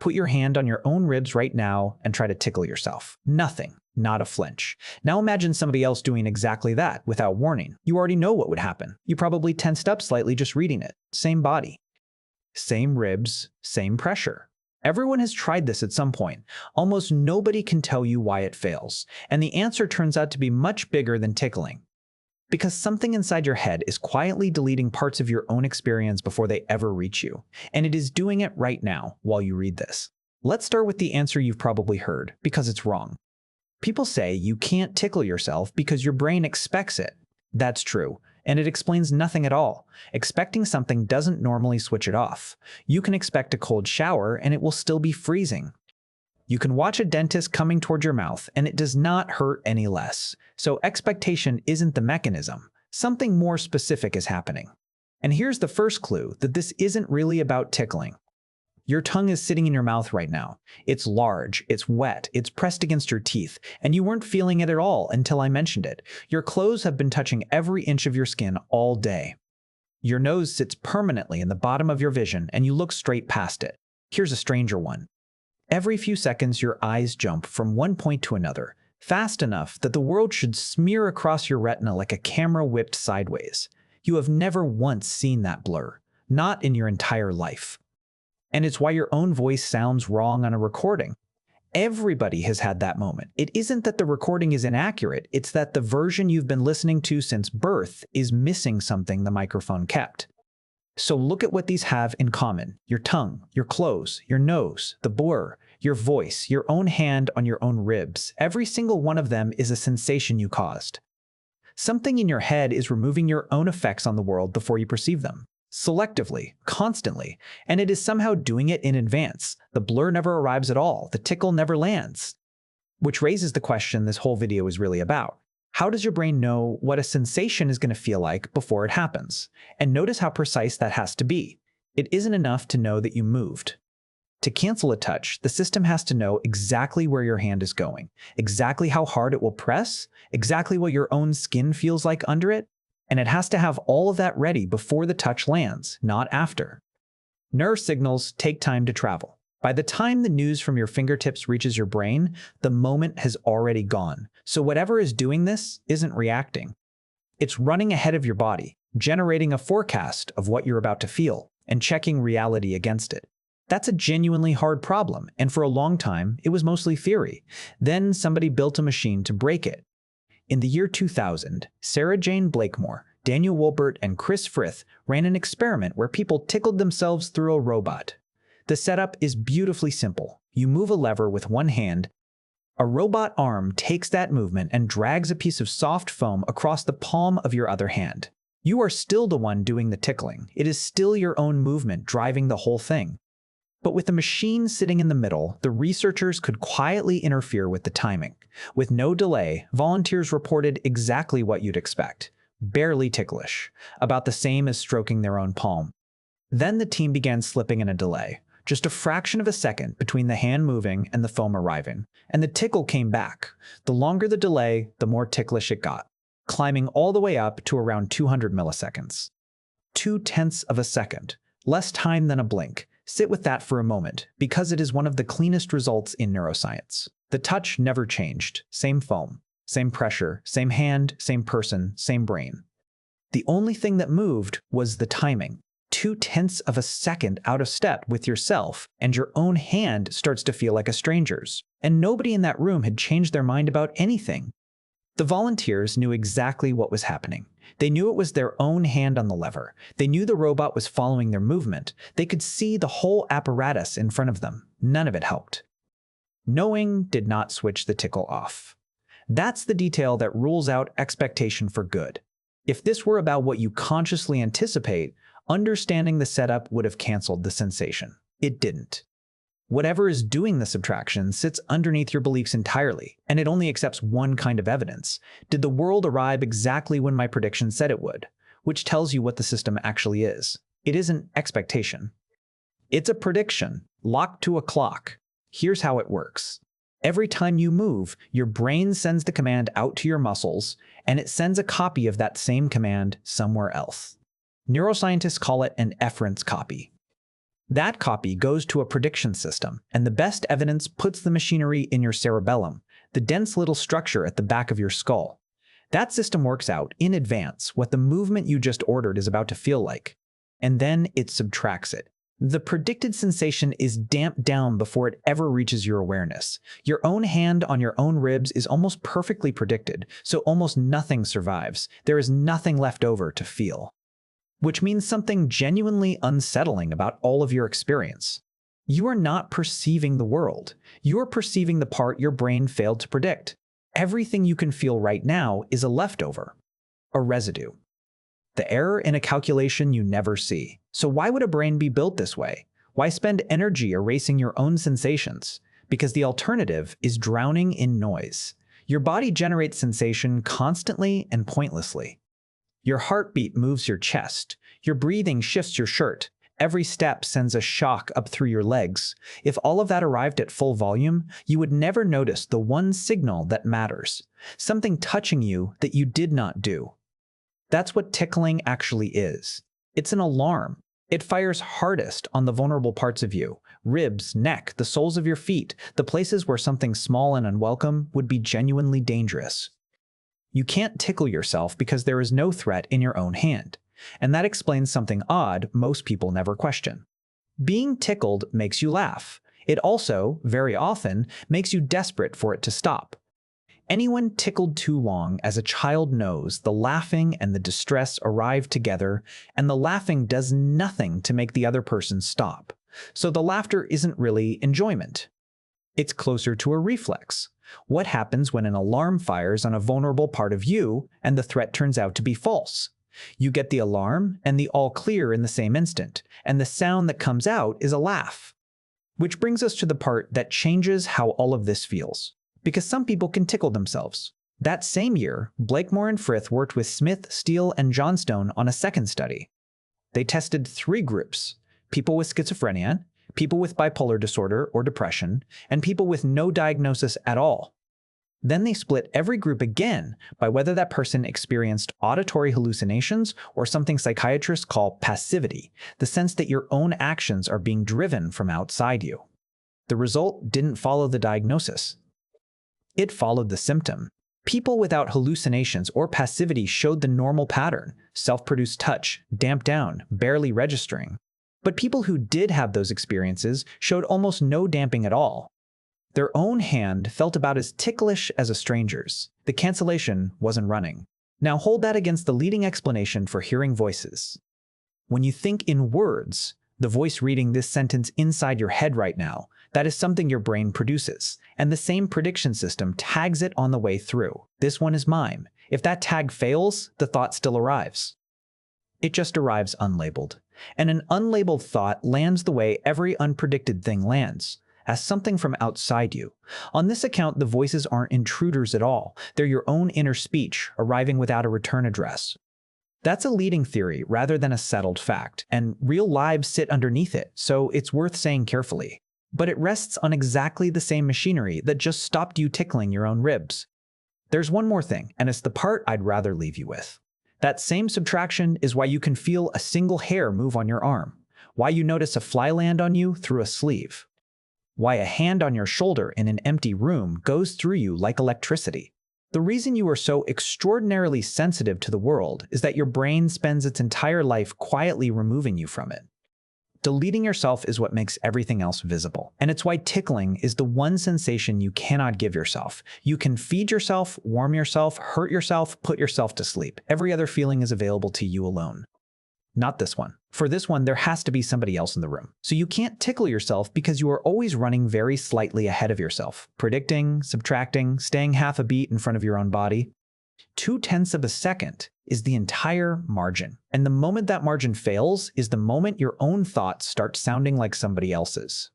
Put your hand on your own ribs right now and try to tickle yourself. Nothing. Not a flinch. Now imagine somebody else doing exactly that without warning. You already know what would happen. You probably tensed up slightly just reading it. Same body. Same ribs. Same pressure. Everyone has tried this at some point. Almost nobody can tell you why it fails. And the answer turns out to be much bigger than tickling. Because something inside your head is quietly deleting parts of your own experience before they ever reach you. And it is doing it right now while you read this. Let's start with the answer you've probably heard, because it's wrong. People say you can't tickle yourself because your brain expects it. That's true, and it explains nothing at all. Expecting something doesn't normally switch it off. You can expect a cold shower and it will still be freezing. You can watch a dentist coming toward your mouth and it does not hurt any less. So expectation isn't the mechanism. Something more specific is happening. And here's the first clue that this isn't really about tickling. Your tongue is sitting in your mouth right now. It's large, it's wet, it's pressed against your teeth, and you weren't feeling it at all until I mentioned it. Your clothes have been touching every inch of your skin all day. Your nose sits permanently in the bottom of your vision and you look straight past it. Here's a stranger one. Every few seconds, your eyes jump from one point to another, fast enough that the world should smear across your retina like a camera whipped sideways. You have never once seen that blur, not in your entire life. And it's why your own voice sounds wrong on a recording. Everybody has had that moment. It isn't that the recording is inaccurate, it's that the version you've been listening to since birth is missing something the microphone kept. So look at what these have in common. Your tongue, your clothes, your nose, the blur, your voice, your own hand on your own ribs. Every single one of them is a sensation you caused. Something in your head is removing your own effects on the world before you perceive them. Selectively, constantly, and it is somehow doing it in advance. The blur never arrives at all. The tickle never lands. Which raises the question this whole video is really about. How does your brain know what a sensation is going to feel like before it happens? And notice how precise that has to be. It isn't enough to know that you moved. To cancel a touch, the system has to know exactly where your hand is going, exactly how hard it will press, exactly what your own skin feels like under it, and it has to have all of that ready before the touch lands, not after. Nerve signals take time to travel. By the time the news from your fingertips reaches your brain, the moment has already gone. So whatever is doing this isn't reacting. It's running ahead of your body, generating a forecast of what you're about to feel, and checking reality against it. That's a genuinely hard problem, and for a long time, it was mostly theory. Then somebody built a machine to break it. In the year 2000, Sarah Jane Blakemore, Daniel Wolbert, and Chris Frith ran an experiment where people tickled themselves through a robot. The setup is beautifully simple. You move a lever with one hand. A robot arm takes that movement and drags a piece of soft foam across the palm of your other hand. You are still the one doing the tickling. It is still your own movement driving the whole thing. But with the machine sitting in the middle, the researchers could quietly interfere with the timing. With no delay, volunteers reported exactly what you'd expect. Barely ticklish, about the same as stroking their own palm. Then the team began slipping in a delay, just a fraction of a second between the hand moving and the foam arriving, and the tickle came back. The longer the delay, the more ticklish it got, climbing all the way up to around 200 milliseconds. 0.2 of a second, less time than a blink. Sit with that for a moment, because it is one of the cleanest results in neuroscience. The touch never changed. Same foam, same pressure, same hand, same person, same brain. The only thing that moved was the timing. 0.2 of a second out of step with yourself, and your own hand starts to feel like a stranger's. And nobody in that room had changed their mind about anything. The volunteers knew exactly what was happening. They knew it was their own hand on the lever. They knew the robot was following their movement. They could see the whole apparatus in front of them. None of it helped. Knowing did not switch the tickle off. That's the detail that rules out expectation for good. If this were about what you consciously anticipate, understanding the setup would have canceled the sensation. It didn't. Whatever is doing the subtraction sits underneath your beliefs entirely, and it only accepts one kind of evidence. Did the world arrive exactly when my prediction said it would? Which tells you what the system actually is. It isn't expectation. It's a prediction, locked to a clock. Here's how it works. Every time you move, your brain sends the command out to your muscles, and it sends a copy of that same command somewhere else. Neuroscientists call it an efference copy. That copy goes to a prediction system, and the best evidence puts the machinery in your cerebellum, the dense little structure at the back of your skull. That system works out in advance what the movement you just ordered is about to feel like, and then it subtracts it. The predicted sensation is damped down before it ever reaches your awareness. Your own hand on your own ribs is almost perfectly predicted, so almost nothing survives. There is nothing left over to feel. Which means something genuinely unsettling about all of your experience. You are not perceiving the world. You are perceiving the part your brain failed to predict. Everything you can feel right now is a leftover, a residue. The error in a calculation you never see. So why would a brain be built this way? Why spend energy erasing your own sensations? Because the alternative is drowning in noise. Your body generates sensation constantly and pointlessly. Your heartbeat moves your chest. Your breathing shifts your shirt. Every step sends a shock up through your legs. If all of that arrived at full volume, you would never notice the one signal that matters. Something touching you that you did not do. That's what tickling actually is. It's an alarm. It fires hardest on the vulnerable parts of you: ribs, neck, the soles of your feet, the places where something small and unwelcome would be genuinely dangerous. You can't tickle yourself because there is no threat in your own hand. And that explains something odd most people never question. Being tickled makes you laugh. It also, very often, makes you desperate for it to stop. Anyone tickled too long as a child knows the laughing and the distress arrive together, and the laughing does nothing to make the other person stop. So the laughter isn't really enjoyment. It's closer to a reflex. What happens when an alarm fires on a vulnerable part of you and the threat turns out to be false? You get the alarm and the all clear in the same instant, and the sound that comes out is a laugh. Which brings us to the part that changes how all of this feels. Because some people can tickle themselves. That same year, Blakemore and Frith worked with Smith, Steele, and Johnstone on a second study. They tested 3 groups: people with schizophrenia, people with bipolar disorder or depression, and people with no diagnosis at all. Then they split every group again by whether that person experienced auditory hallucinations or something psychiatrists call passivity, the sense that your own actions are being driven from outside you. The result didn't follow the diagnosis. It followed the symptom. People without hallucinations or passivity showed the normal pattern: self-produced touch, damped down, barely registering. But people who did have those experiences showed almost no damping at all. Their own hand felt about as ticklish as a stranger's. The cancellation wasn't running. Now hold that against the leading explanation for hearing voices. When you think in words, the voice reading this sentence inside your head right now, that is something your brain produces, and the same prediction system tags it on the way through. This one is mime. If that tag fails, the thought still arrives. It just arrives unlabeled. And an unlabeled thought lands the way every unpredicted thing lands, as something from outside you. On this account, the voices aren't intruders at all. They're your own inner speech, arriving without a return address. That's a leading theory rather than a settled fact, and real lives sit underneath it, so it's worth saying carefully. But it rests on exactly the same machinery that just stopped you tickling your own ribs. There's one more thing, and it's the part I'd rather leave you with. That same subtraction is why you can feel a single hair move on your arm, why you notice a fly land on you through a sleeve, why a hand on your shoulder in an empty room goes through you like electricity. The reason you are so extraordinarily sensitive to the world is that your brain spends its entire life quietly removing you from it. Deleting yourself is what makes everything else visible. And it's why tickling is the one sensation you cannot give yourself. You can feed yourself, warm yourself, hurt yourself, put yourself to sleep. Every other feeling is available to you alone. Not this one. For this one, there has to be somebody else in the room. So you can't tickle yourself because you are always running very slightly ahead of yourself, predicting, subtracting, staying half a beat in front of your own body. 0.2 of a second is the entire margin. And the moment that margin fails is the moment your own thoughts start sounding like somebody else's.